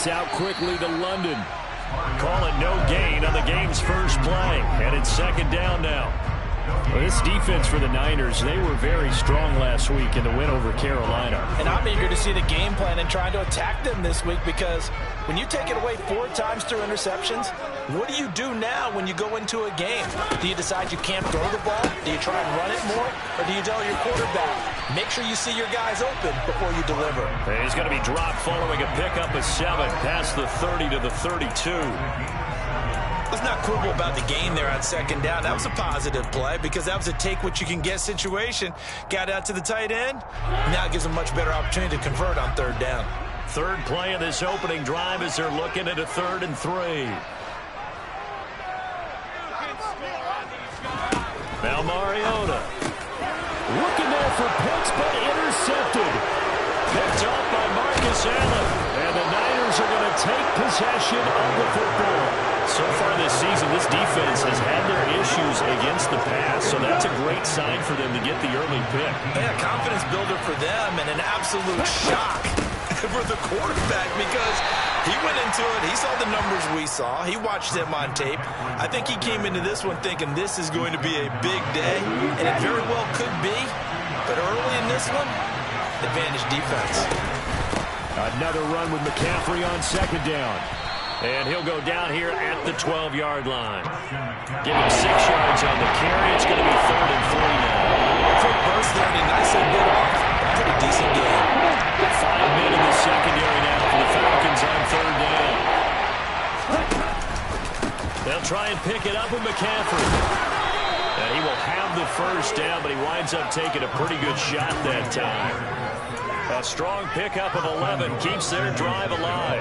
It's out quickly to London. Call it no gain on the game's first play. And it's second down now. Well, this defense for the Niners, they were very strong last week in the win over Carolina. And I'm eager to see the game plan and trying to attack them this week, because when you take it away 4 times through interceptions, what do you do now when you go into a game? Do you decide you can't throw the ball? Do you try and run it more? Or do you tell your quarterback, make sure you see your guys open before you deliver? And he's going to be dropped following a pickup of 7 past the 30 to the 32. Let's not quibble about the gain there on second down. That was a positive play because that was a take-what-you-can-get situation. Got out to the tight end. Now it gives them a much better opportunity to convert on third down. Third play of this opening drive as they're looking at a 3rd and 3. Now Mariota. Looking there for Pitts, but intercepted. Picked off by Marcus Allen. And the Niners are going to take possession of the football. So far this season, this defense has had their issues against the pass, so that's a great sign for them to get the early pick. Yeah, confidence builder for them and an absolute shock for the quarterback because he went into it. He saw the numbers we saw. He watched them on tape. I think he came into this one thinking this is going to be a big day, and it very well could be. But early in this one, advantage defense. Another run with McCaffrey on second down. And he'll go down here at the 12-yard line. Give him 6 yards on the carry. It's going to be 3rd and 3 now. Quick burst there, and he nicely bit off. Pretty decent game. 5 men in the secondary now for the Falcons on third down. They'll try and pick it up with McCaffrey. And he will have the first down, but he winds up taking a pretty good shot that time. A strong pickup of 11 keeps their drive alive.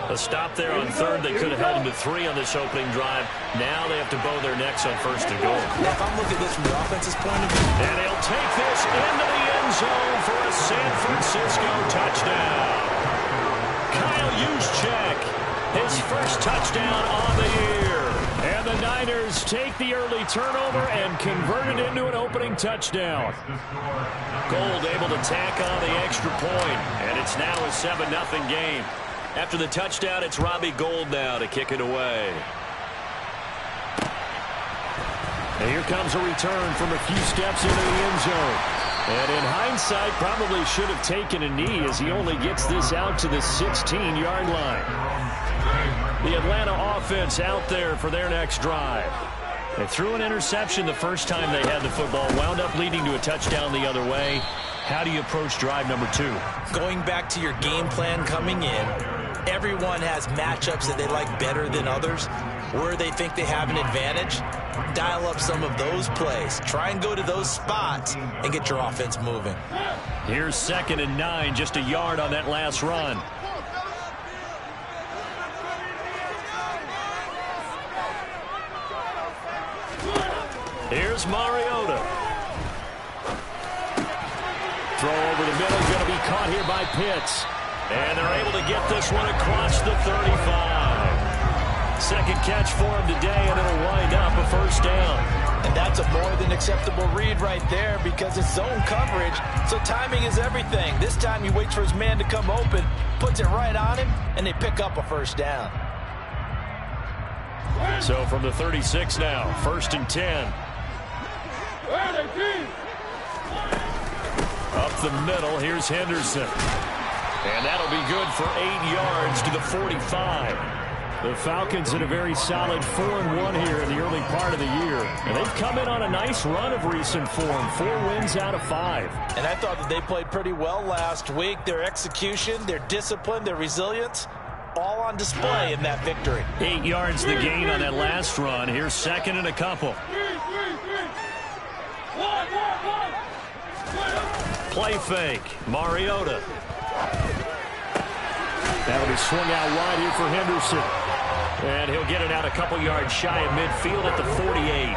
A stop there on third. They could have held them to 3 on this opening drive. Now they have to bow their necks on 1st and goal. If I'm looking at this from the offense's point of view. And he'll take this into the end zone for a San Francisco touchdown. Kyle Juszczyk, his first touchdown on the year. And the Niners take the early turnover and convert it into an opening touchdown. Gold able to tack on the extra point, and it's now a 7-0 game. After the touchdown, it's Robbie Gould now to kick it away. And here comes a return from a few steps into the end zone. And in hindsight, probably should have taken a knee as he only gets this out to the 16-yard line. The Atlanta offense out there for their next drive. They threw an interception the first time they had the football, wound up leading to a touchdown the other way. How do you approach drive number 2? Going back to your game plan coming in, everyone has matchups that they like better than others, where they think they have an advantage. Dial up some of those plays. Try and go to those spots and get your offense moving. Here's 2nd and 9, just a yard on that last run. Here's Mariota. Throw over the middle, going to be caught here by Pitts. And they're able to get this one across the 35. Second catch for him today, and it'll wind up a first down. And that's a more than acceptable read right there because it's zone coverage, so timing is everything. This time he waits for his man to come open, puts it right on him, and they pick up a first down. So from the 36 now, 1st and 10. Up the middle, here's Henderson. And that'll be good for 8 yards to the 45. The Falcons in a very solid 4-1 here in the early part of the year. And they've come in on a nice run of recent form. 4 wins out of 5. And I thought that they played pretty well last week. Their execution, their discipline, their resilience, all on display in that victory. 8 yards the gain on that last run. Here's 2nd and a couple. Play fake. Mariota. That'll be swung out wide here for Henderson. And he'll get it out a couple yards shy of midfield at the 48.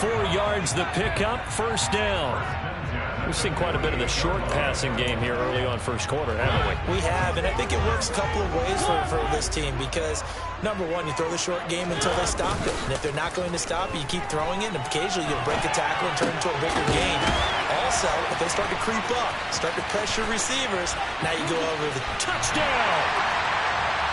4 yards the pickup, first down. We've seen quite a bit of the short passing game here early on first quarter, haven't we? We have, and I think it works a couple of ways for this team because, number one, you throw the short game until they stop it. And if they're not going to stop it, you keep throwing it, and occasionally you'll break a tackle and turn it into a bigger gain. Also, if they start to creep up, start to pressure receivers, now you go over the touchdown.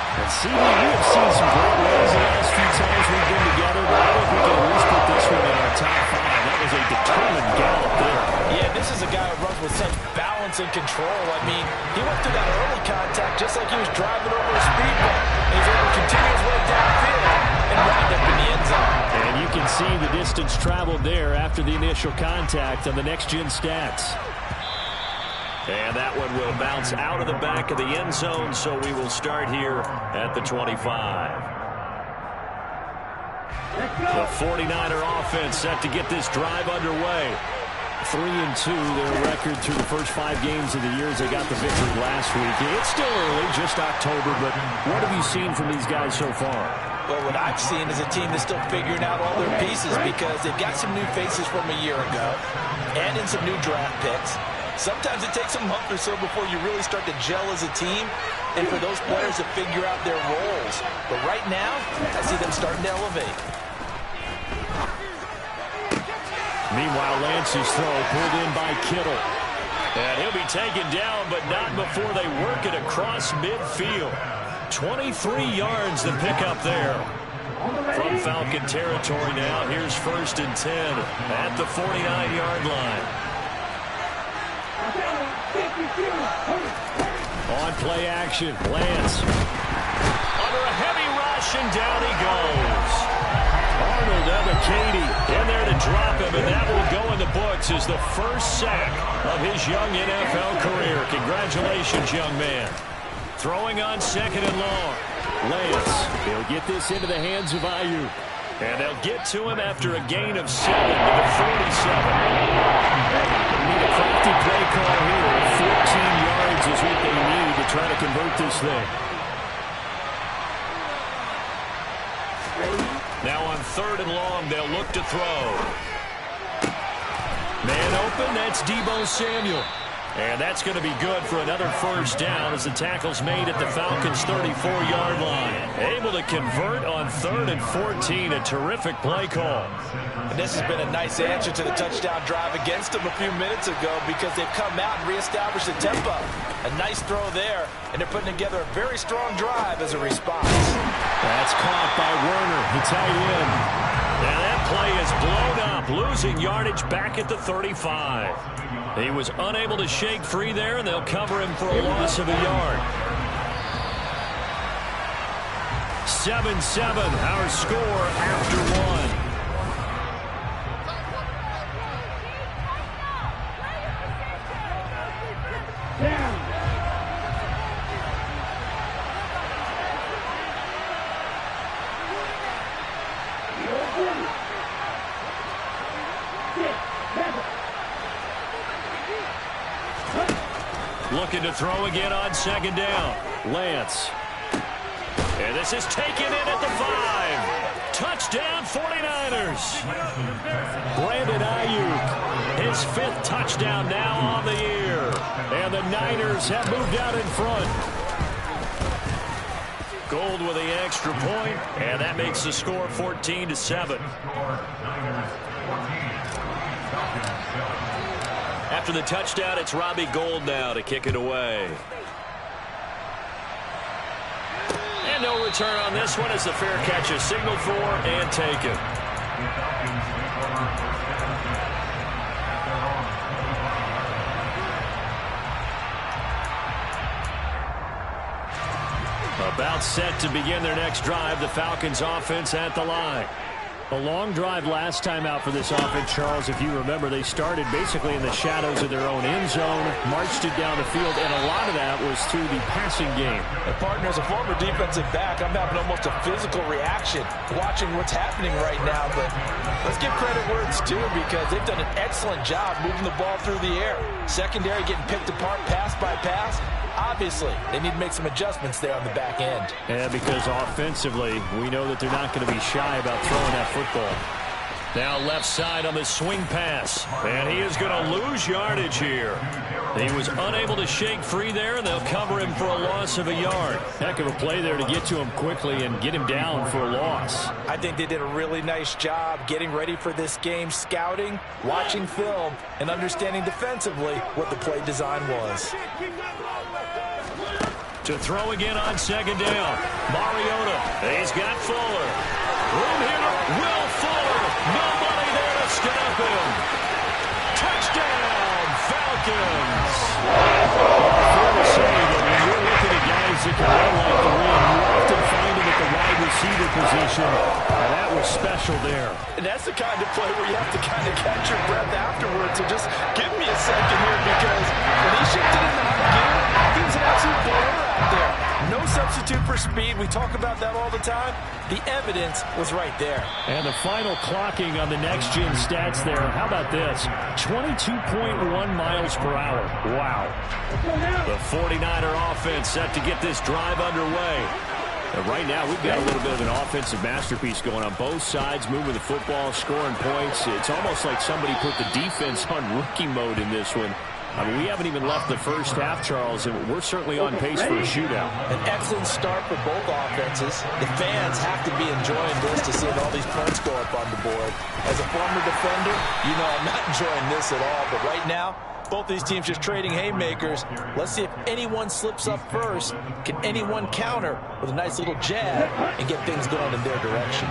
And CD, we have seen some great runs the last few times we've been together, but I think we can at least put this one in our top 5. That was a determined gallop there. Yeah, this is a guy who runs with such balance and control. I mean, he went through that early contact just like he was driving over a speed bump. He's able to continue his way downfield and wind up in the end zone. And you can see the distance traveled there after the initial contact on the next-gen stats. And that one will bounce out of the back of the end zone, so we will start here at the 25. The 49er offense set to get this drive underway. 3-2, their record through the first 5 games of the year as they got the victory last week. It's still early, just October, but what have you seen from these guys so far? Well, what I've seen is a team that's still figuring out all their pieces because they've got some new faces from a year ago and in some new draft picks. Sometimes it takes a month or so before you really start to gel as a team and for those players to figure out their roles. But right now, I see them starting to elevate. Meanwhile, Lance's throw pulled in by Kittle. And he'll be taken down, but not before they work it across midfield. 23 yards to pick up there. From Falcon territory now, here's 1st and 10 at the 49-yard line. On play action, Lance. Under a heavy rush, and down he goes. Arnold Ebiketie in there to drop him, and that will go in the books as the first sack of his young NFL career. Congratulations, young man. Throwing on 2nd and long. Lance, he'll get this into the hands of Ayuk. And they'll get to him after a gain of 7 to the 47. Need a crafty play call here. 14 yards is what they need to try to convert this thing. Now on 3rd and long, they'll look to throw. Man open, that's Deebo Samuel. And that's going to be good for another first down as the tackle's made at the Falcons' 34-yard line. Able to convert on 3rd and 14, a terrific play call. And this has been a nice answer to the touchdown drive against them a few minutes ago because they've come out and reestablished the tempo. A nice throw there, and they're putting together a very strong drive as a response. That's caught by Werner, the tight end. Now that play is blown up, losing yardage back at the 35. He was unable to shake free there, and they'll cover him for a loss of a yard. 7-7, our score after 1. Looking to throw again on 2nd down. Lance. And this is taken in at the 5. Touchdown 49ers. Brandon Ayuk, his 5th touchdown now on the year. And the Niners have moved out in front. Gold with the extra point, and that makes the score 14-7. After the touchdown, it's Robbie Gould now to kick it away. And no return on this one as the fair catch is signaled for and taken. About set to begin their next drive, the Falcons offense at the line. A long drive last time out for this offense, Charles. If you remember, they started basically in the shadows of their own end zone, marched it down the field, and a lot of that was through the passing game. And partner, as a former defensive back, I'm having almost a physical reaction watching what's happening right now. But let's give credit where it's due because they've done an excellent job moving the ball through the air. Secondary getting picked apart pass by pass. Obviously, they need to make some adjustments there on the back end. Yeah, because offensively, we know that they're not going to be shy about throwing that football. Now left side on the swing pass. And he is going to lose yardage here. He was unable to shake free there, and they'll cover him for a loss of a yard. Heck of a play there to get to him quickly and get him down for a loss. I think they did a really nice job getting ready for this game, scouting, watching film, and understanding defensively what the play design was. To throw again on second down. Mariota. He's got Fuller. Room here. Will Fuller. Nobody there to stop him. Touchdown, Falcons. Fair to say that when you're looking at guys that can run like the wind, you often find them at the wide receiver position. And that was special there. And that's the kind of play where you have to kind of catch your breath afterwards. So just give me a second here, because when he shifted into high gear, he was an absolute blower out there. No substitute for speed. We talk about that all the time. The evidence was right there. And the final clocking on the next-gen stats there. How about this? 22.1 miles per hour. Wow. The 49er offense set to get this drive underway. And right now, we've got a little bit of an offensive masterpiece going on both sides, moving the football, scoring points. It's almost like somebody put the defense on rookie mode in this one. I mean, we haven't even left the first half, Charles, and we're certainly on pace for a shootout. An excellent start for both offenses. The fans have to be enjoying this to see all these points go up on the board. As a former defender, you know I'm not enjoying this at all, but right now, both these teams just trading haymakers. Let's see if anyone slips up first. Can anyone counter with a nice little jab and get things going in their direction?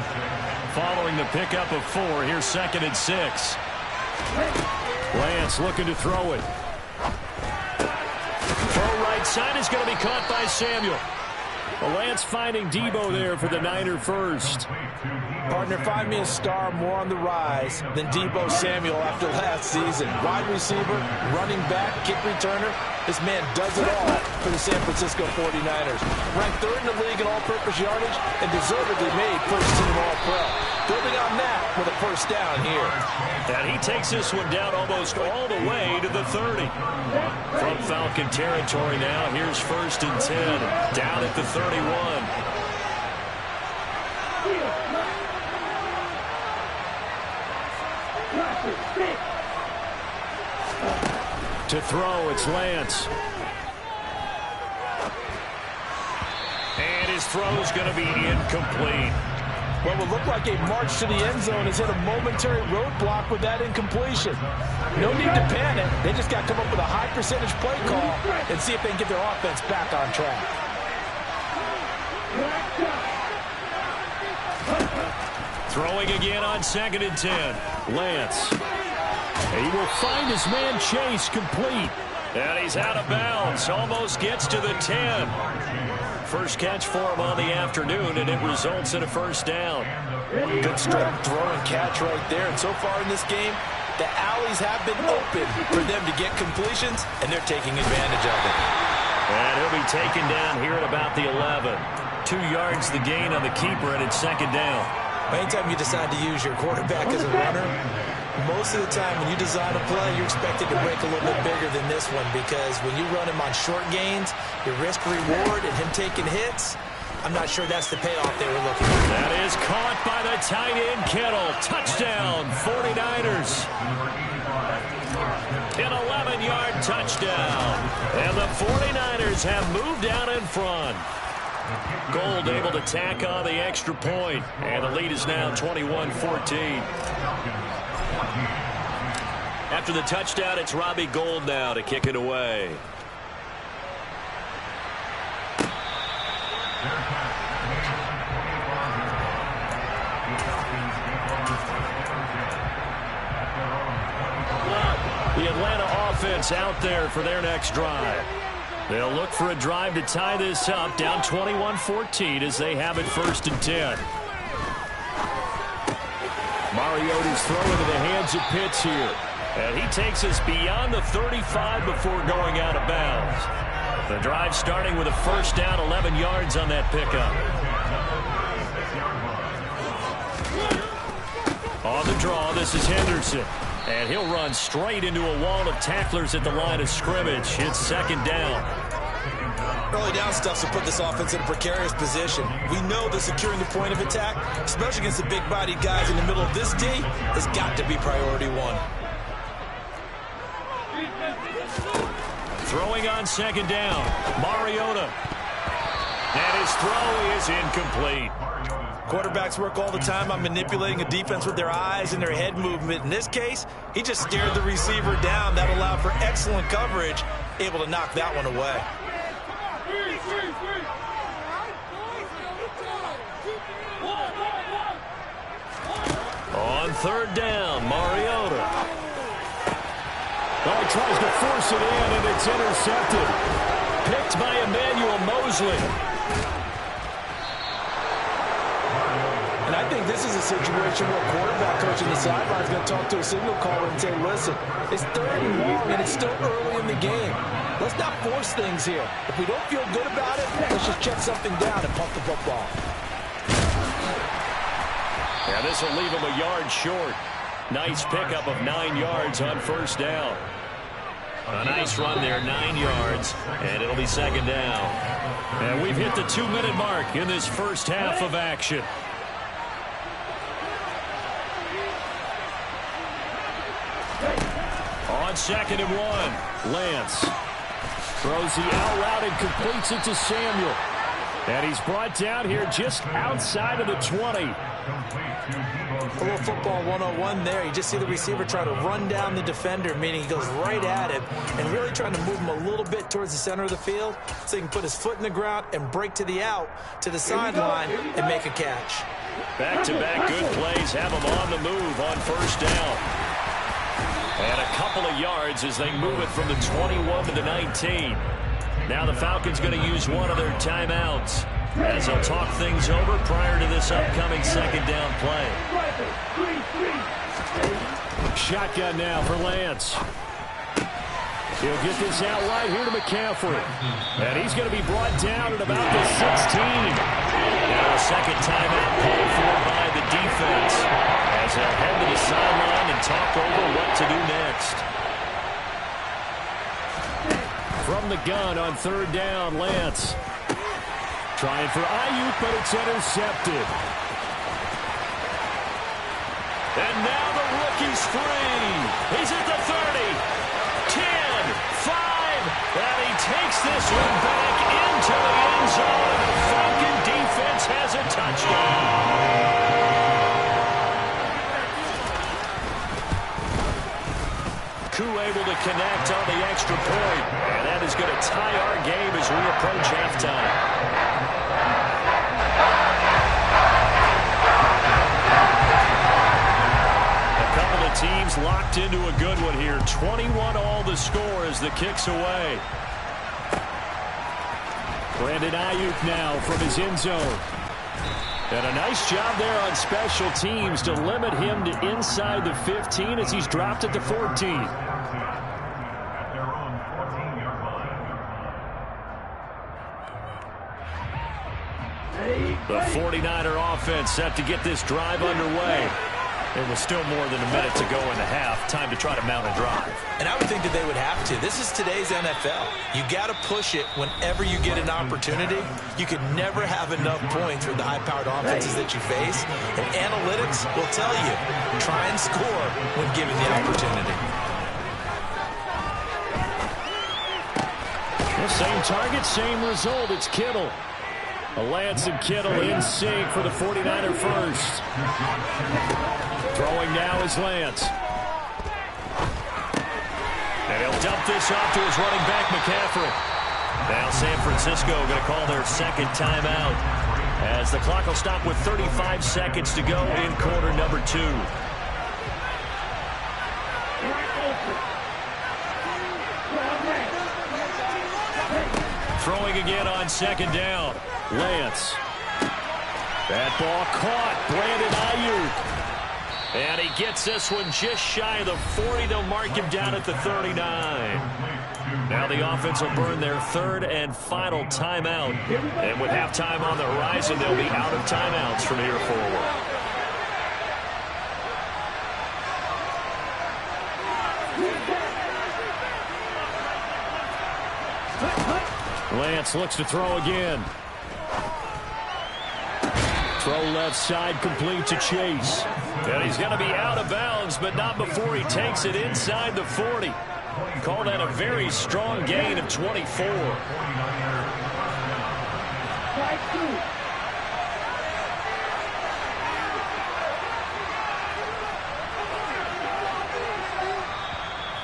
Following the pickup of 4, here's 2nd and 6. Lance looking to throw it. Throw right side is going to be caught by Samuel. Lance finding Debo there for the Niner first. Partner, find me a star more on the rise than Debo Samuel after last season. Wide receiver, running back, kick returner. This man does it all for the San Francisco 49ers. Ranked 3rd in the league in all-purpose yardage and deservedly made first-team All-Pro. Building on that with a first down here. And he takes this one down almost all the way to the 30. From Falcon territory now, here's 1st and 10. Down at the 31. To throw, it's Lance. And his throw's going to be incomplete. What will look like a march to the end zone has hit a momentary roadblock with that incompletion. No need to panic. They just got to come up with a high percentage play call and see if they can get their offense back on track. Throwing again on 2nd and 10. Lance. And he will find his man Chase complete. And he's out of bounds. Almost gets to the 10. First catch for him on the afternoon, and it results in a first down. Good straight throw and catch right there. And so far in this game, the alleys have been open for them to get completions, and they're taking advantage of it. And he'll be taken down here at about the 11. 2 yards the gain on the keeper, and it's 2nd down. Anytime you decide to use your quarterback as a runner, most of the time when you design a play, you're expected to break a little bit bigger than this one, because when you run him on short gains, your risk-reward and him taking hits, I'm not sure that's the payoff they were looking for. That is caught by the tight end, Kittle. Touchdown, 49ers. An 11-yard touchdown. And the 49ers have moved out in front. Gold able to tack on the extra point, and the lead is now 21-14. After the touchdown, it's Robbie Gould now to kick it away. The Atlanta offense out there for their next drive. They'll look for a drive to tie this up, down 21-14 as they have it 1st and 10. Mariota's throw into the hands of Pitts here. And he takes us beyond the 35 before going out of bounds. The drive starting with a first down, 11 yards on that pickup. On the draw, this is Henderson. And he'll run straight into a wall of tacklers at the line of scrimmage. It's 2nd down. Early down stuff to put this offense in a precarious position. We know that securing the point of attack, especially against the big-bodied guys in the middle of this D, has got to be priority 1. Throwing on 2nd down, Mariota. And his throw is incomplete. Quarterbacks work all the time on manipulating a defense with their eyes and their head movement. In this case, he just stared the receiver down. That allowed for excellent coverage, able to knock that one away. On third down, Mariota. Oh, he tries to force it in, and it's intercepted. Picked by Emmanuel Mosley. And I think this is a situation where quarterback coach in the sideline is going to talk to a signal caller and say, listen, it's 3rd and long, and it's still early in the game. Let's not force things here. If we don't feel good about it, let's just check something down and pump the football. Yeah, this will leave him a yard short. Nice pickup of 9 yards on first down. A nice run there, 9 yards, and it'll be 2nd down. And we've hit the 2-minute mark in this first half of action. On 2nd and 1, Lance throws the out route and completes it to Samuel. And he's brought down here just outside of the 20. A little football 101 there. You just see the receiver try to run down the defender, meaning he goes right at him and really trying to move him a little bit towards the center of the field so he can put his foot in the ground and break to the out, to the sideline, and make a catch. Back-to-back good plays have him on the move on first down. And a couple of yards as they move it from the 21 to the 19. Now the Falcons going to use one of their timeouts as they'll talk things over prior to this upcoming 2nd down play. Shotgun now for Lance. He'll get this out right here to McCaffrey. And he's going to be brought down at about the 16. Now a second timeout called for by the defense as they'll head to the sideline and talk over what to do next. From the gun on 3rd down, Lance. Trying for Ayuk, but it's intercepted. And now the rookie's free. He's at the 30. 10, 5, and he takes this one back into the end zone. The Falcon defense has a touchdown. Able to connect on the extra point, and that is going to tie our game as we approach halftime. A couple of teams locked into a good one here. 21 all the score as the kick's away. Brandon Ayuk now from his end zone. And a nice job there on special teams to limit him to inside the 15 as he's dropped at the 14. The 49er offense set to get this drive underway. There was still more than a minute to go in the half. Time to try to mount a drive. And I would think that they would have to. This is today's NFL. You got to push it whenever you get an opportunity. You can never have enough points with the high-powered offenses that you face. And analytics will tell you, try and score when given the opportunity. The same target, same result. It's Kittle. Lance and Kittle in sync for the 49er first. Throwing now is Lance. And he'll dump this off to his running back, McCaffrey. Now San Francisco going to call their 2nd timeout as the clock will stop with 35 seconds to go in quarter number 2. Throwing again on 2nd down. Lance. That ball caught. Brandon Ayuk. And he gets this one just shy of the 40. They'll mark him down at the 39. Now the offense will burn their 3rd and final timeout. And with halftime on the horizon, they'll be out of timeouts from here forward. Lance looks to throw again. Throw left side complete to Chase. And he's going to be out of bounds, but not before he takes it inside the 40. Call that a very strong gain of 24.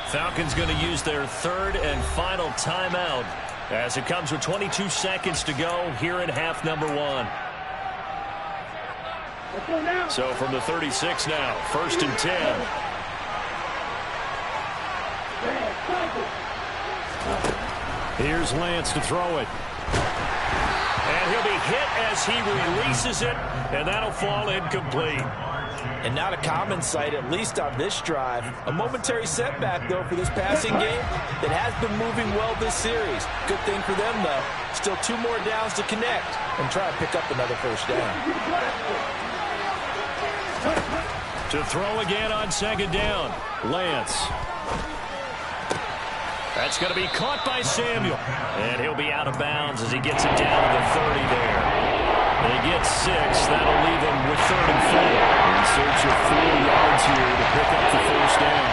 Falcons going to use their 3rd and final timeout as it comes with 22 seconds to go here in half number one. So from the 36 now, 1st and 10. Here's Lance to throw it. And he'll be hit as he releases it, and that'll fall incomplete. And not a common sight, at least on this drive. A momentary setback, though, for this passing game that has been moving well this series. Good thing for them, though. Still 2 more downs to connect and try to pick up another first down. To throw again on 2nd down, Lance. That's going to be caught by Samuel. And he'll be out of bounds as he gets it down to the 30 there. They get 6. That'll leave him with 3rd and 4. In search of 4 yards here to pick up the first down.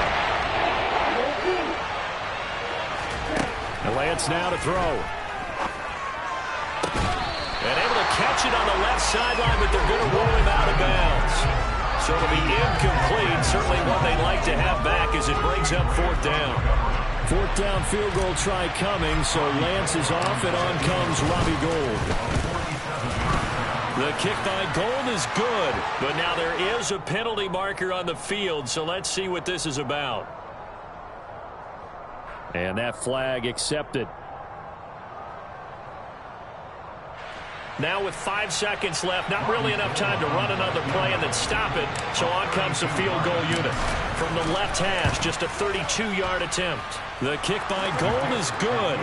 And Lance now to throw. And able to catch it on the left sideline, but they're going to roll him out of bounds. So it'll be incomplete. Certainly one they'd like to have back as it brings up 4th down. 4th down field goal try coming, so Lance is off, and on comes Robbie Gould. The kick by Gould is good, but now there is a penalty marker on the field, so let's see what this is about. And that flag accepted. Now with 5 seconds left, not really enough time to run another play and then stop it, so on comes the field goal unit. From the left hash, just a 32-yard attempt. The kick by Gould is good.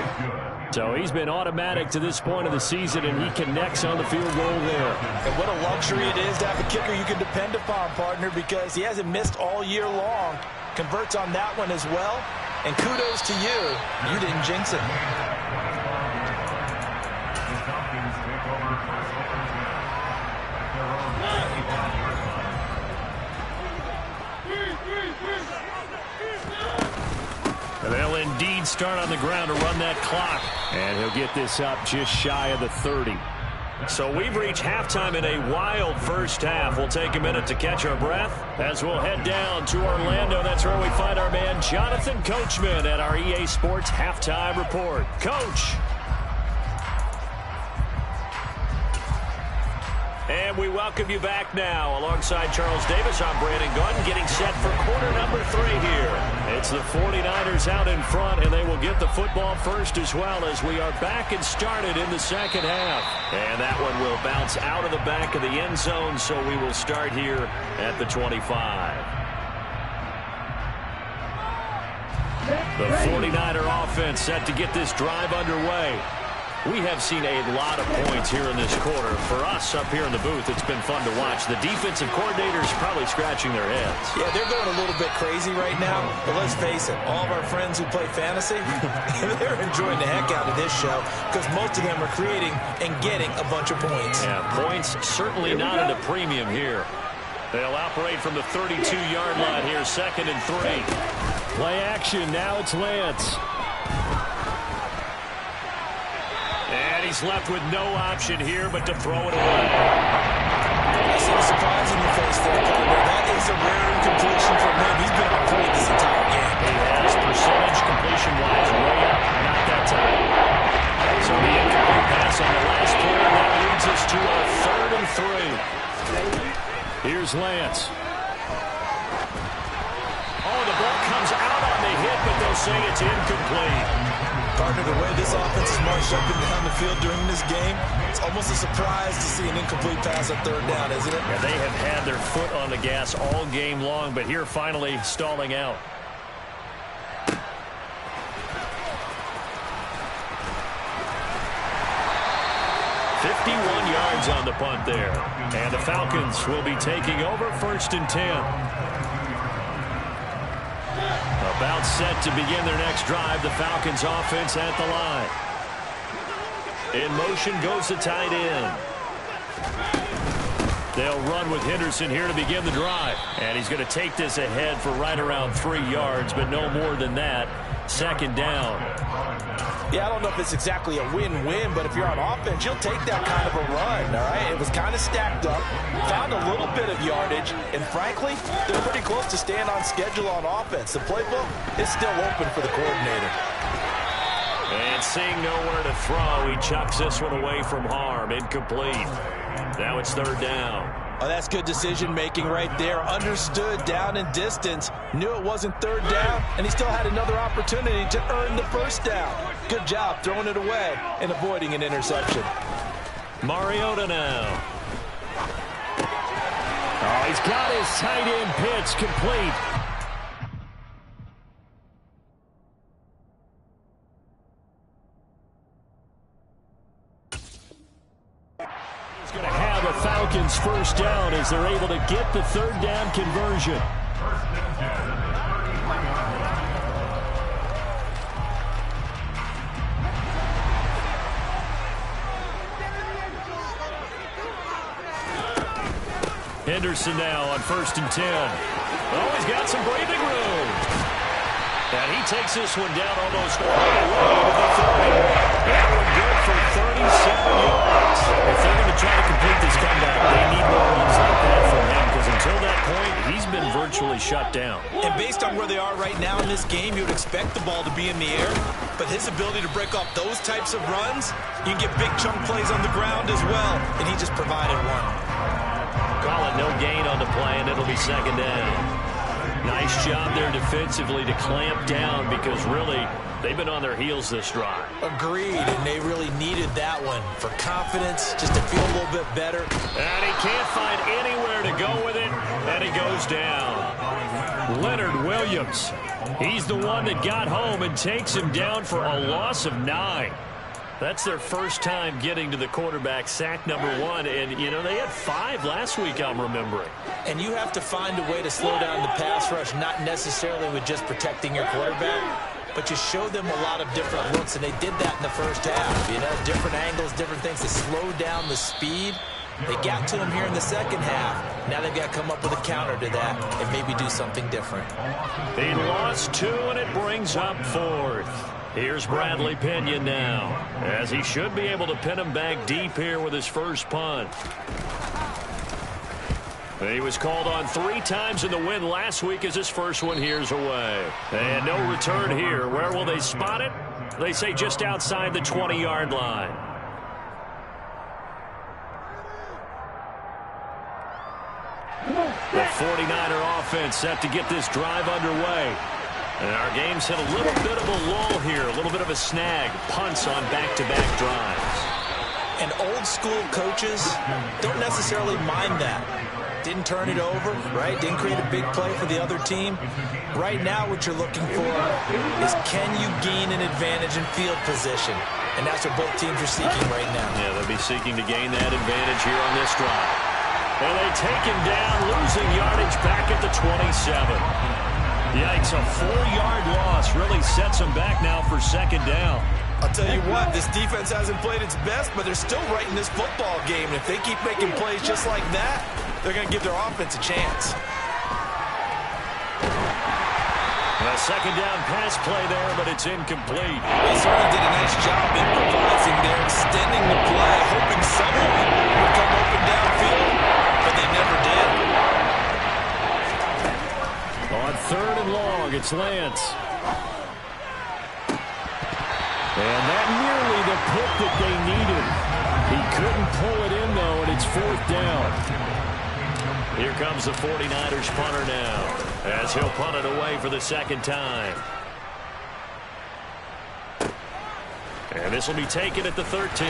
So he's been automatic to this point of the season, and he connects on the field goal there. And what a luxury it is to have a kicker you can depend upon, partner, because he hasn't missed all year long. Converts on that one as well. And kudos to you. You didn't jinx it. And they'll indeed start on the ground to run that clock. And he'll get this up just shy of the 30. So we've reached halftime in a wild first half. We'll take a minute to catch our breath as we'll head down to Orlando. That's where we find our man Jonathan Coachman at our EA Sports Halftime Report. Coach. And we welcome you back now. Alongside Charles Davis, I'm Brandon Gordon, getting set for quarter number 3 here. It's the 49ers out in front, and they will get the football first as well as we are back and started in the second half. And that one will bounce out of the back of the end zone, so we will start here at the 25. The 49er offense set to get this drive underway. We have seen a lot of points here in this quarter. For us up here in the booth, it's been fun to watch. The defensive coordinators probably scratching their heads. Yeah, they're going a little bit crazy right now. But let's face it, all of our friends who play fantasy, they're enjoying the heck out of this show because most of them are creating and getting a bunch of points. Yeah, points certainly not at a premium here. They'll operate from the 32-yard line here, 2nd and 3. Play action. Now it's Lance. And he's left with no option here but to throw it away. I see a surprise in your face there, partner. That is a rare incompletion from him. He's been on point this entire game. He has percentage completion-wise way up, not that time. So the incomplete pass on the last play, and that leads us to a 3rd and 3. Here's Lance. Oh, the ball comes out on the hit, but they'll say it's incomplete. Partner, the way this offense is marched up and down the field during this game, it's almost a surprise to see an incomplete pass on 3rd down, isn't it? Yeah, they have had their foot on the gas all game long, but here finally stalling out. .51 yards on the punt there. And the Falcons will be taking over 1st and 10. About set to begin their next drive. The Falcons offense at the line. In motion goes the tight end. They'll run with Henderson here to begin the drive. And he's going to take this ahead for right around 3 yards, but no more than that. 2nd down. Yeah, I don't know if it's exactly a win-win, but if you're on offense, you'll take that kind of a run, all right? It was kind of stacked up, found a little bit of yardage, and frankly, they're pretty close to staying on schedule on offense. The playbook is still open for the coordinator. And seeing nowhere to throw, he chucks this one away from harm. Incomplete. Now it's third down. Oh, that's good decision-making right there. Understood down and distance. Knew it wasn't third down, and he still had another opportunity to earn the first down. Good job throwing it away and avoiding an interception. Mariota now. Oh, he's got his tight end pitch complete. He's going to have a Falcons first down as they're able to get the third down conversion. Henderson now on 1st and 10. Oh, he's got some breathing room. And he takes this one down almost all the way to the 30. That one good for 37 yards. If they're going to try to complete this comeback, they need more runs like that from him, because until that point, he's been virtually shut down. And based on where they are right now in this game, you would expect the ball to be in the air. But his ability to break off those types of runs, you can get big chunk plays on the ground as well. And he just provided one. Call it no gain on the play, and it'll be second down. Nice job there defensively to clamp down, because really, they've been on their heels this drive. Agreed, and they really needed that one for confidence, just to feel a little bit better. And he can't find anywhere to go with it, and he goes down. Leonard Williams, he's the one that got home and takes him down for a loss of 9. That's their first time getting to the quarterback, sack number 1. And, you know, they had 5 last week, I'm remembering. And you have to find a way to slow down the pass rush, not necessarily with just protecting your quarterback, but you show them a lot of different looks, and they did that in the first half. You know, different angles, different things to slow down the speed. They got to him here in the second half. Now they've got to come up with a counter to that and maybe do something different. He lost 2, and it brings up 4th. Here's Bradley Pinion now, as he should be able to pin him back deep here with his first punt. He was called on 3 times in the win last week, as his first one here's away. And no return here. Where will they spot it? They say just outside the 20-yard line. The 49er offense set to get this drive underway. And our game's hit a little bit of a lull here, a little bit of a snag. Punts on back-to-back drives. And old-school coaches don't necessarily mind that. Didn't turn it over, right? Didn't create a big play for the other team. Right now what you're looking for is, can you gain an advantage in field position? And that's what both teams are seeking right now. Yeah, they'll be seeking to gain that advantage here on this drive. And they take him down, losing yardage back at the 27. Yikes, a 4-yard loss really sets them back now for second down. I'll tell you what, this defense hasn't played its best, but they're still right in this football game. And if they keep making plays just like that, they're going to give their offense a chance. A second down pass play there, but it's incomplete. They certainly did a nice job improvising there, extending the play, hoping someone would come open downfield, but they never did. On 3rd and long, it's Lance. And that nearly the pick that they needed. He couldn't pull it in, though, and it's 4th down. Here comes the 49ers punter now, as he'll punt it away for the second time. And this will be taken at the 13.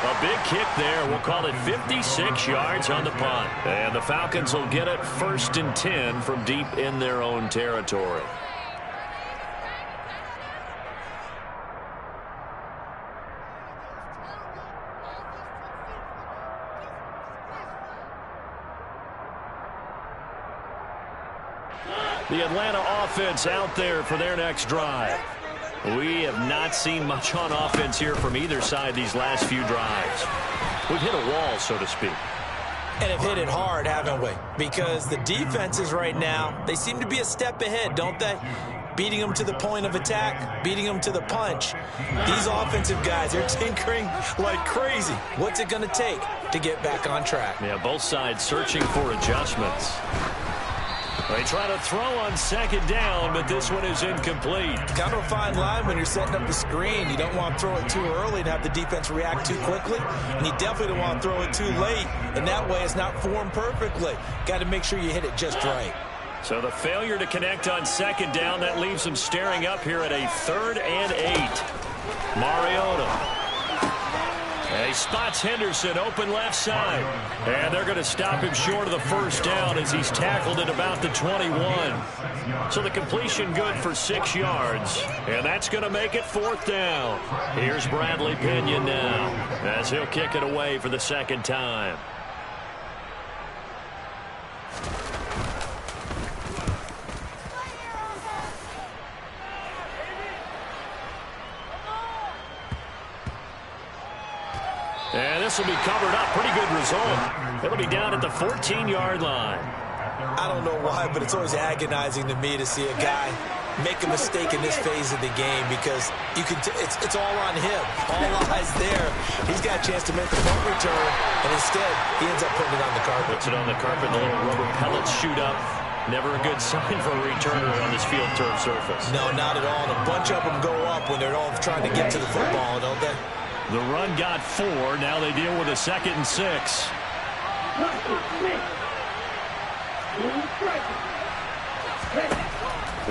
A big kick there. We'll call it 56 yards on the punt. And the Falcons will get it 1st and 10 from deep in their own territory. The Atlanta offense out there for their next drive. We have not seen much on offense here from either side these last few drives. We've hit a wall, so to speak. And have hit it hard, haven't we? Because the defenses right now, they seem to be a step ahead, don't they? Beating them to the point of attack, beating them to the punch. These offensive guys, they're tinkering like crazy. What's it going to take to get back on track? Yeah, both sides searching for adjustments. They try to throw on second down, but this one is incomplete. Kind of a fine line when you're setting up the screen. You don't want to throw it too early and have the defense react too quickly, and you definitely don't want to throw it too late, and that way it's not formed perfectly. Got to make sure you hit it just right. So the failure to connect on second down, that leaves them staring up here at a 3rd and 8. Mariota. And he spots Henderson open left side. And they're going to stop him short of the first down as he's tackled at about the 21. So the completion good for 6 yards. And that's going to make it 4th down. Here's Bradley Pinion now as he'll kick it away for the second time. And this will be covered up. Pretty good result. It'll be down at the 14-yard line. I don't know why, but it's always agonizing to me to see a guy make a mistake in this phase of the game because you can it's all on him. All eyes there. He's got a chance to make a punt return, and instead he ends up putting it on the carpet. Puts it on the carpet, the little rubber pellets shoot up. Never a good sign for a returner on this field turf surface. No, not at all. And a bunch of them go up when they're all trying to get to the football, don't they? The run got 4. Now they deal with a 2nd and 6.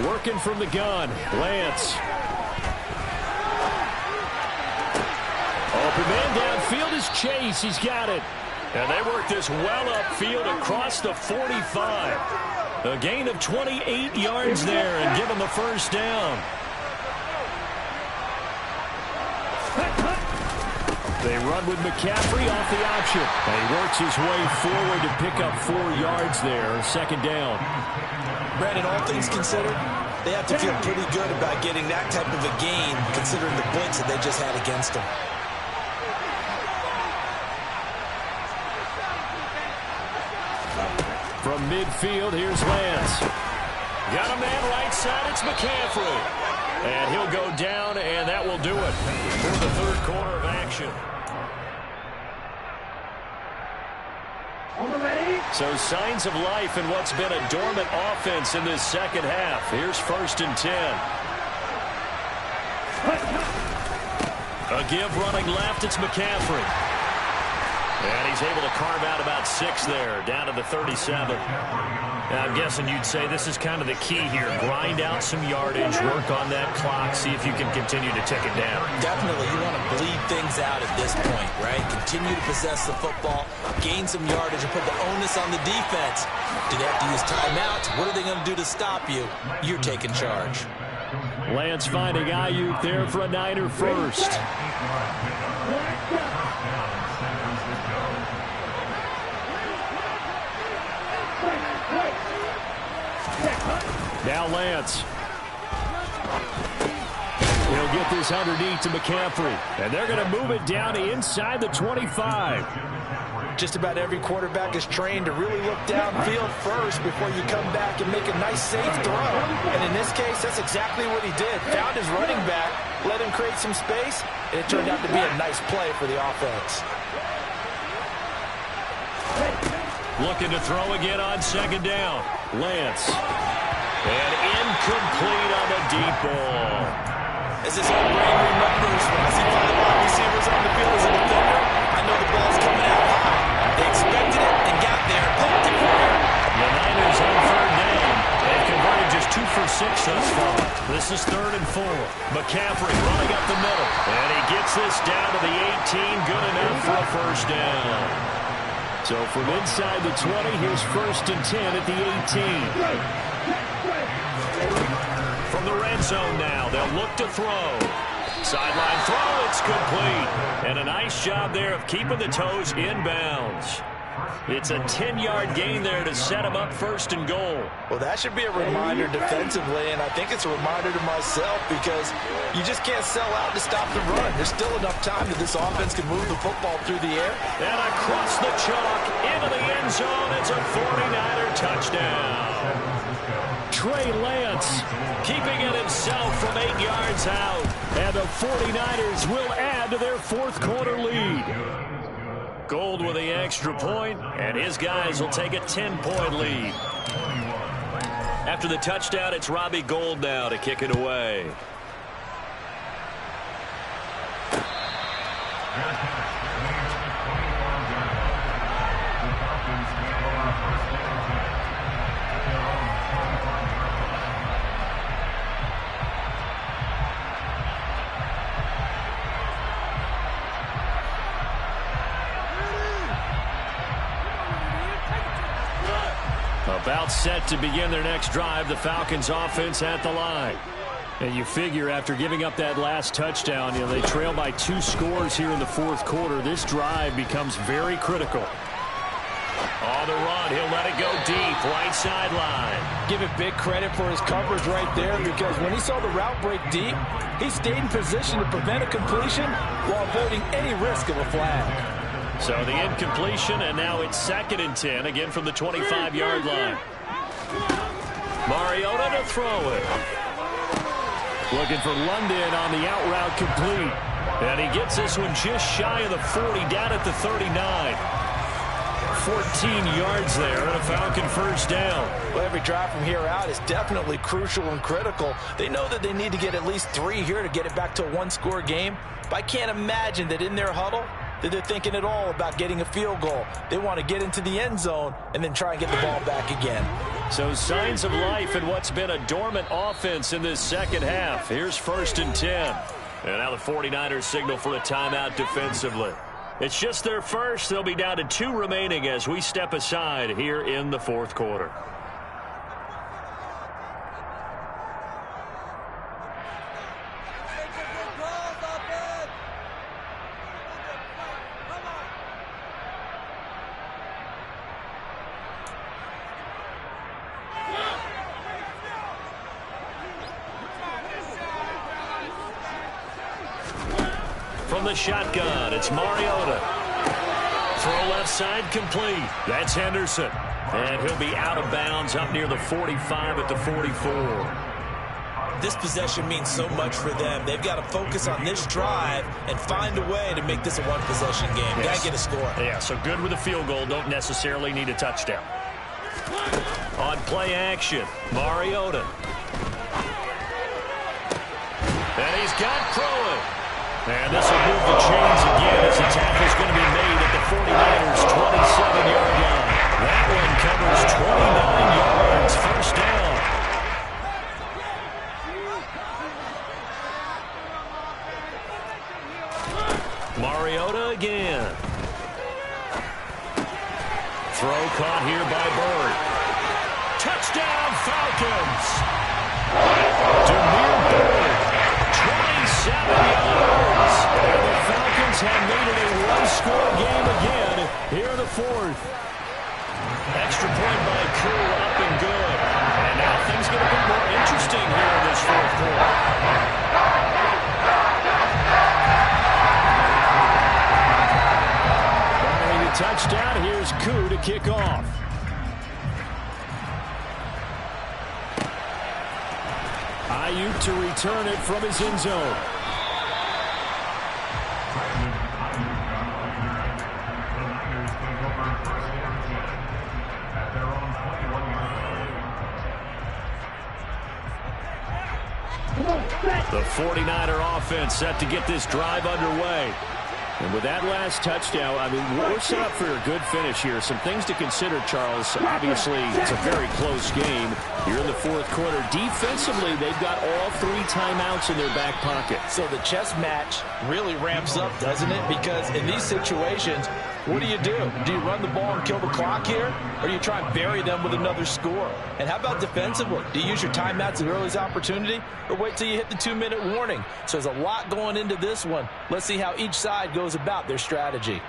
Working from the gun. Lance. Open man downfield is Chase. He's got it. And they work this well upfield across the 45. A gain of 28 yards there and give him the first down. They run with McCaffrey off the option. And he works his way forward to pick up 4 yards there. 2nd down. Brandon, all things considered, they have to feel pretty good about getting that type of a gain considering the points that they just had against them. From midfield, here's Lance. Got a man right side, it's McCaffrey. And he'll go down, and that will do it for the 3rd quarter of action. So signs of life in what's been a dormant offense in this second half. Here's 1st and 10. A give running left, it's McCaffrey. And he's able to carve out about 6 there, down to the 37. Now, I'm guessing you'd say this is kind of the key here. Grind out some yardage, work on that clock, see if you can continue to tick it down. Definitely. You want to bleed things out at this point, right? Continue to possess the football, gain some yardage, and put the onus on the defense. Do they have to use timeouts? What are they going to do to stop you? You're taking charge. Lance finding Ayuk there for a Niner first. Now Lance. He'll get this underneath to McCaffrey. And they're going to move it down to inside the 25. Just about every quarterback is trained to really look downfield first before you come back and make a nice, safe throw. And in this case, that's exactly what he did. Found his running back, let him create some space, and it turned out to be a nice play for the offense. Looking to throw again on 2nd down. Lance. And incomplete on the deep ball. As this old brain remembers, when I see 5 wide receivers on the field as a defender, I know the ball's coming out high. They expected it and got there and pumped it for air. The Niners on 3rd down. They've converted just 2 for 6 thus far. This is 3rd and 4. McCaffrey running up the middle. And he gets this down to the 18. Good enough for a first down. So from inside the 20, here's 1st and 10 at the 18. From the red zone now, they'll look to throw. Sideline throw, it's complete. And a nice job there of keeping the toes inbounds. It's a 10-yard gain there to set him up 1st and goal. Well, that should be a reminder defensively, and I think it's a reminder to myself because you just can't sell out to stop the run. There's still enough time that this offense can move the football through the air. And across the chalk into the end zone, it's a 49er touchdown. Trey Lance keeping it himself from 8 yards out. And the 49ers will add to their 4th quarter lead. Gold with the extra point, and his guys will take a 10-point lead. After the touchdown, it's Robbie Gould now to kick it away. About set to begin their next drive, the Falcons offense at the line. And you figure after giving up that last touchdown, they trail by 2 scores here in the fourth quarter. This drive becomes very critical. On the run, he'll let it go deep, right sideline. Give it big credit for his coverage right there, because when he saw the route break deep, he stayed in position to prevent a completion while avoiding any risk of a flag. So the incompletion, and now it's 2nd and 10, again from the 25-yard line. Mariota to throw it. Looking for London on the out route complete. And he gets this one just shy of the 40, down at the 39. 14 yards there, and a Falcon first down. Well, every drive from here out is definitely crucial and critical. They know that they need to get at least 3 here to get it back to a 1-score game. But I can't imagine that in their huddle that they're thinking at all about getting a field goal. They want to get into the end zone and then try and get the ball back again. So signs of life in what's been a dormant offense in this second half. Here's 1st and 10. And now the 49ers signal for a timeout defensively. It's just their first. They'll be down to 2 remaining as we step aside here in the fourth quarter. From the shotgun, it's Mariota. Throw left side complete. That's Henderson. And he'll be out of bounds up near the 45 at the 44. This possession means so much for them. They've got to focus on this drive and find a way to make this a one-possession game. Yes. Got to get a score. Yeah, so good with a field goal. Don't necessarily need a touchdown. On play action, Mariota. And he's got Crowley. And this will move the chains again as the tackle's going to be made at the 49ers' 27-yard line. That one covers 29 yards, first down. Mariota again. Throw caught here by Bird. Touchdown, Falcons. Demir Bird, 27 yards. And the Falcons have made it a one-score game again here in the fourth. Extra point by Koo, up and good. And now things get a bit more interesting here in this fourth quarter. Following the touchdown, here's Koo to kick off. Ayuk to return it from his end zone. The 49er offense set to get this drive underway. And with that last touchdown, I mean, we're set up for a good finish here. Some things to consider, Charles. Obviously, it's a very close game. You're in the fourth quarter. Defensively, they've got all 3 timeouts in their back pocket. So the chess match really ramps up, doesn't it? Because in these situations, what do? Do you run the ball and kill the clock here? Or do you try and bury them with another score? And how about defensively? Do you use your timeouts at earliest opportunity? Or wait till you hit the 2-minute warning? So there's a lot going into this one. Let's see how each side goes about their strategy.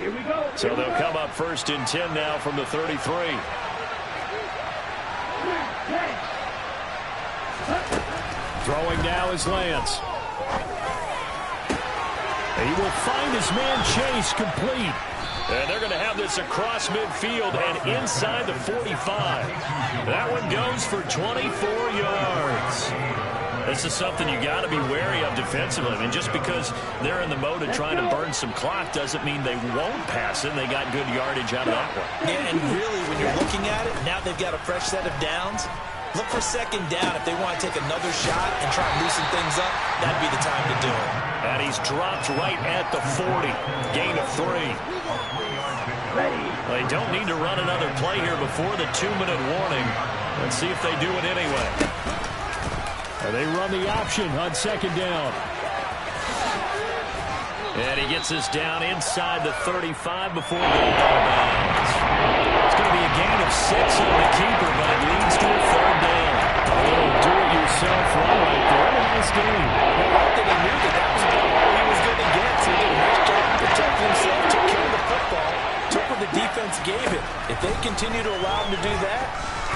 Here we go. So they'll come up 1st and 10 now from the 33. Throwing now is Lance. He will find his man Chase complete. And they're going to have this across midfield and inside the 45. That one goes for 24 yards. This is something you got to be wary of defensively. I mean, just because they're in the mode of trying to burn some clock doesn't mean they won't pass it. They got good yardage out of that one. Yeah, and really, when you're looking at it, now they've got a fresh set of downs. Look for second down. If they want to take another shot and try and loosen things up, that'd be the time to do it. And he's dropped right at the 40. Gain of 3. They don't need to run another play here before the 2-minute warning. Let's see if they do it anyway. And they run the option on second down. And he gets this down inside the 35 before going out of bounds. It's going to be a gain of 6 on the keeper, but it leads to a third down. A little do-it-yourself run right there. A nice game. I like that he knew that was about all he was going to get. So he did a nice job protecting himself, took care of the football, took what the defense gave him. If they continue to allow him to do that,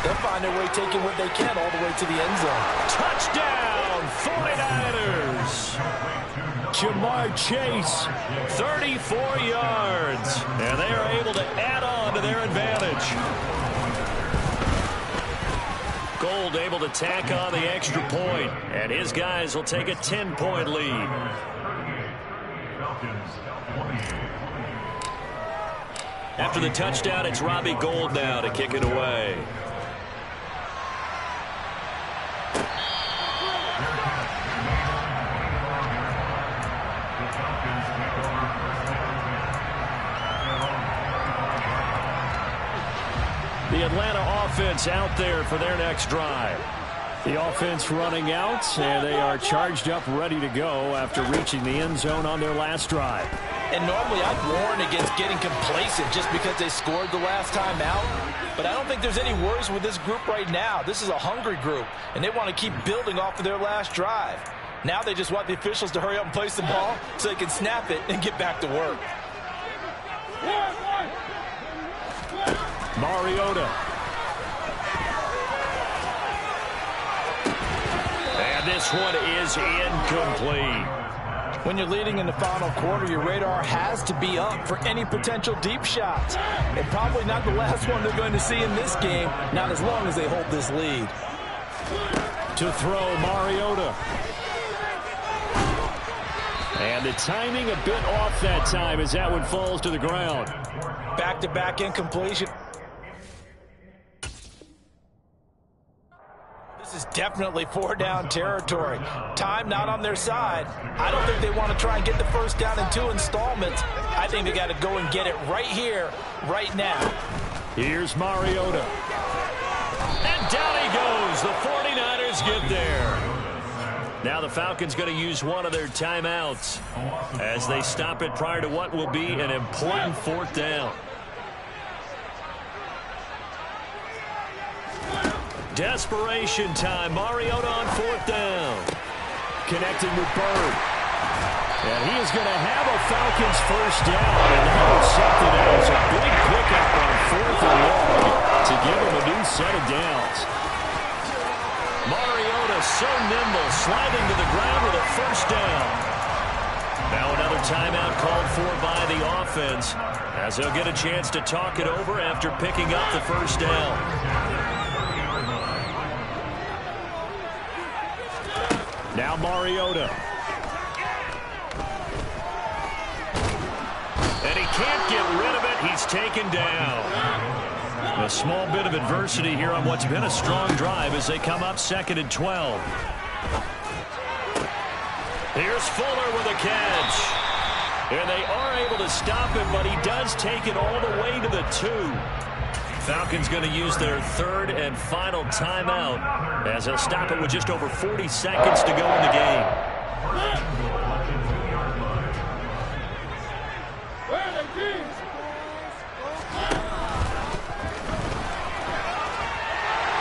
they'll find their way taking what they can all the way to the end zone. Touchdown, 49ers. Jamar Chase, 34 yards. And they are able to add on to their advantage. Gold able to tack on the extra point, and his guys will take a 10-point lead. After the touchdown, it's Robbie Gould now to kick it away. The Atlanta offense out there for their next drive. The offense running out, and they are charged up, ready to go after reaching the end zone on their last drive. And normally I'd warn against getting complacent just because they scored the last time out. But I don't think there's any worries with this group right now. This is a hungry group, and they want to keep building off of their last drive. Now they just want the officials to hurry up and place the ball so they can snap it and get back to work. Mariota. And this one is incomplete. When you're leading in the final quarter, your radar has to be up for any potential deep shots. And probably not the last one they're going to see in this game, not as long as they hold this lead. To throw, Mariota. And the timing a bit off that time as that one falls to the ground. Back-to-back incompletion. This is definitely 4-down territory. Time not on their side. I don't think they want to try and get the first down in 2 installments. I think they got to go and get it right here, right now. Here's Mariota. And down he goes. The 49ers get there. Now the Falcons going to use one of their timeouts as they stop it prior to what will be an important 4th down. Desperation time. Mariota on 4th down. Connecting with Bird. And he is going to have a Falcons first down. And that was something else. A big pickup on 4th and long to give him a new set of downs. Mariota so nimble, sliding to the ground with a first down. Now another timeout called for by the offense as they'll get a chance to talk it over after picking up the first down. Now Mariota. And he can't get rid of it. He's taken down. A small bit of adversity here on what's been a strong drive as they come up 2nd and 12. Here's Fuller with a catch. And they are able to stop him, but he does take it all the way to the 2. Falcons going to use their 3rd and final timeout as they'll stop it with just over 40 seconds to go in the game.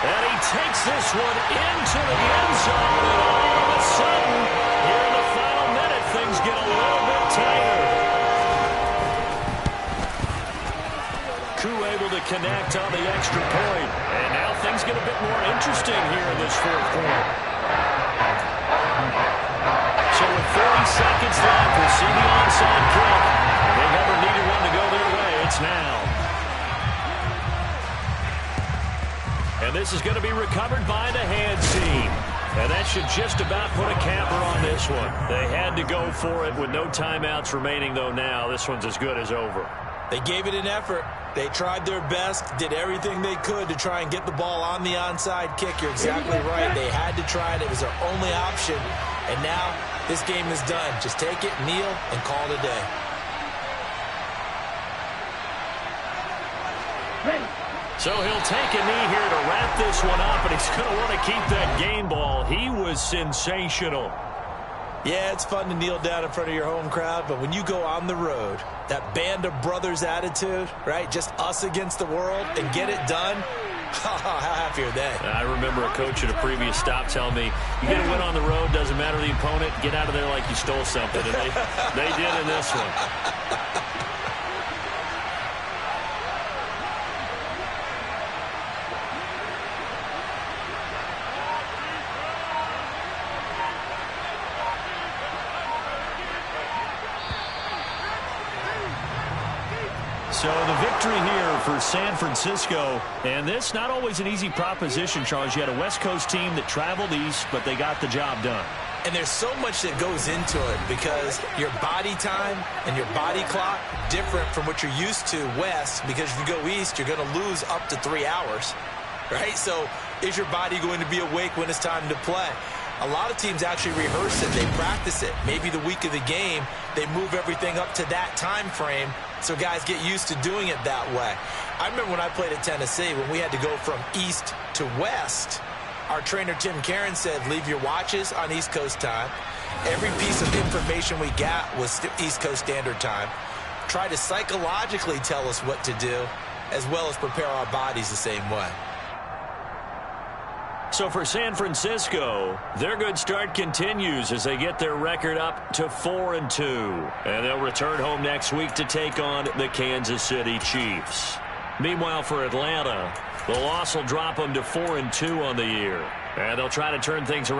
And he takes this one into the end zone, and all of a sudden, here in the final minute, things get a little bit tighter. Able to connect on the extra point. And now things get a bit more interesting here in this 4th quarter. So with 40 seconds left, we'll see the onside kick. They never needed one to go their way. It's now. And this is going to be recovered by the hands team. And that should just about put a capper on this one. They had to go for it with no timeouts remaining, though now. This one's as good as over. They gave it an effort. They tried their best, did everything they could to try and get the ball on the onside kick. You're exactly right. They had to try it. It was their only option. And now this game is done. Just take it, kneel, and call it a day. So he'll take a knee here to wrap this one up, and he's going to want to keep that game ball. He was sensational. Yeah, it's fun to kneel down in front of your home crowd, but when you go on the road, that band of brothers attitude, right, just us against the world, and get it done, how happy are they? I remember a coach at a previous stop telling me, you get a win on the road, doesn't matter the opponent, get out of there like you stole something, and they did in this one. So the victory here for San Francisco, and this not always an easy proposition, Charles. You had a West Coast team that traveled east, but they got the job done. And there's so much that goes into it because your body time and your body clock different from what you're used to west, because if you go east, you're going to lose up to 3 hours, right? So is your body going to be awake when it's time to play? A lot of teams actually rehearse it. They practice it. Maybe the week of the game, they move everything up to that time frame so guys get used to doing it that way. I remember when I played at Tennessee, when we had to go from east to west, our trainer Tim Karen said, leave your watches on East Coast time. Every piece of information we got was East Coast Standard Time. Try to psychologically tell us what to do, as well as prepare our bodies the same way. So for San Francisco, their good start continues as they get their record up to 4-2. And they'll return home next week to take on the Kansas City Chiefs. Meanwhile, for Atlanta, the loss will drop them to 4-2 on the year. And they'll try to turn things around.